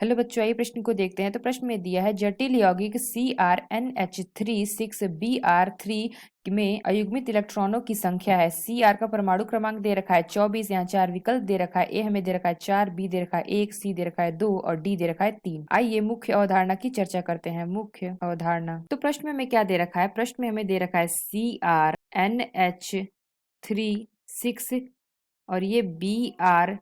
Hello बच्चों, आइए प्रश्न को देखते हैं। तो प्रश्न में दिया है जटिल यौगिक CrNH3 6Br3 में अयुग्मित इलेक्ट्रॉनों की संख्या है। Cr का परमाणु क्रमांक दे रखा है 24, यहाँ 4 विकल्प दे रखा है। A हमें दे रखा है 4, B दे रखा है 1, C दे रखा है 2 और D दे रखा है 3। आइए मुख्य अवधारणा की चर्चा करते हैं। मुख्य अवधारणा, तो प्रश्न में हमें क्या दे रखा है? प्रश्न में हमें दे रखा है CrNH3 6 और ये Br3।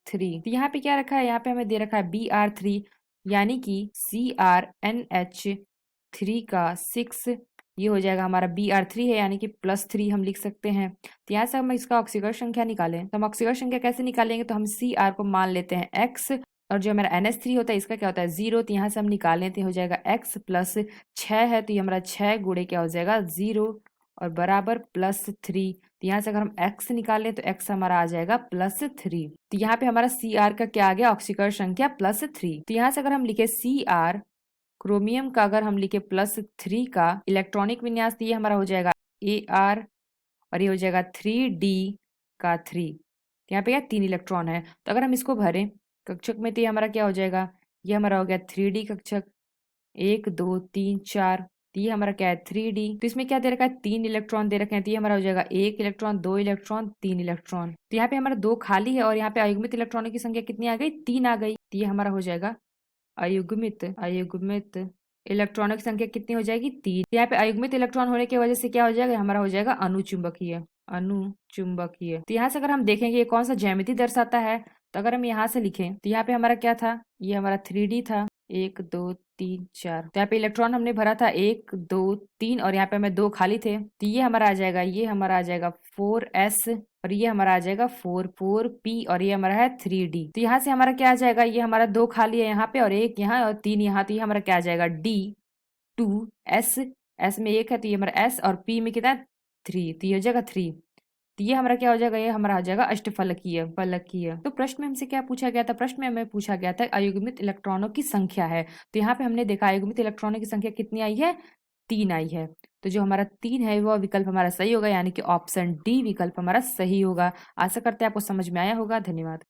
तो यहाँ पे क्या रखा है? यहाँ पे हमें दे रखा है Br3, यानी कि CrNH3 का 6 ये हो जाएगा हमारा Br3 है, यानी कि +3 हम लिख सकते हैं। तो यहाँ से हम इसका ऑक्सीकरण संख्या निकालें तो हम ऑक्सीकरण संख्या कैसे निकालेंगे? तो हम Cr को मान लेते हैं x, और जो हमारा NH3 होता है इसका क्या होता है 0। तो यहाँ से हम निकालें तो हो जाएगा x + 6 है, तो ये हमारा 6 गुणे क्या हो जाएगा 0 और बराबर +3। तो यहाँ से अगर हम x निकालें तो x हमारा आ जाएगा +3। तो यहाँ पे हमारा Cr का क्या आ गया? ऑक्सीकरण संख्या +3। तो यहाँ से अगर हम लिखे Cr क्रोमियम का, अगर हम लिखे +3 का इलेक्ट्रॉनिक विन्यास, तो ये हमारा हो जाएगा Ar और ये हो जाएगा 3D का 3। तो यहाँ पे क्या 3 इलेक्ट्रॉन है। तो अगर हम इसको भरें कक्षक में तो ये हमारा क्या हो जाएगा? ये हमारा हो गया 3D कक्षक, 1 2 3 4। तो ये हमारा क्या है 3D। तो इसमें क्या दे रखा है? 3 इलेक्ट्रॉन दे रखे हैं। तो ये हमारा हो जाएगा 1 इलेक्ट्रॉन, 2 इलेक्ट्रॉन, 3 इलेक्ट्रॉन। तो यहाँ पे हमारा 2 खाली है और यहाँ पे अयुग्मित इलेक्ट्रॉनों की संख्या कितनी आ गई? 3 आ गई। तो ये हमारा हो जाएगा अयुग्मित अयुग्मित इलेक्ट्रॉनों की संख्या कितनी हो जाएगी? 3। तो यहाँ पे अयुग्मित इलेक्ट्रॉन होने की वजह से क्या हो जाएगा? हमारा हो जाएगा अनुचुंबकीय। अनुचुंबकीय। तो यहाँ से अगर हम देखेंगे ये कौन सा ज्यामिति दर्शाता है, तो अगर हम यहाँ से लिखें तो यहाँ पे हमारा क्या था? ये हमारा 3D था, 1 2 3 4। तो यहाँ पे इलेक्ट्रॉन हमने भरा था 1 2 3 और यहाँ पे हमें 2 खाली थे। तो ये हमारा आ जाएगा, ये हमारा आ जाएगा 4s और ये हमारा आ जाएगा 4p और ये हमारा है 3D। तो यहाँ से हमारा क्या आ जाएगा? ये हमारा 2 खाली है यहाँ पे और 1 यहाँ और 3 यहाँ। तो ये हमारा क्या आ जाएगा? D2s। s में 1 है तो ये हमारा s और p में कितना है 3। तो ये हो जाएगा 3। तो ये हमारा क्या हो जाएगा? ये हमारा हो जाएगा अष्टफलकीय फलकीय। तो प्रश्न में हमसे क्या पूछा गया था? प्रश्न में हमें पूछा गया था अयुग्मित इलेक्ट्रॉनों की संख्या है। तो यहाँ पे हमने देखा अयुग्मित इलेक्ट्रॉनों की संख्या कितनी आई है? 3 आई है। तो जो हमारा 3 है वह विकल्प हमारा सही होगा, यानी कि ऑप्शन डी विकल्प हमारा सही होगा। आशा करते हैं आपको समझ में आया होगा। धन्यवाद।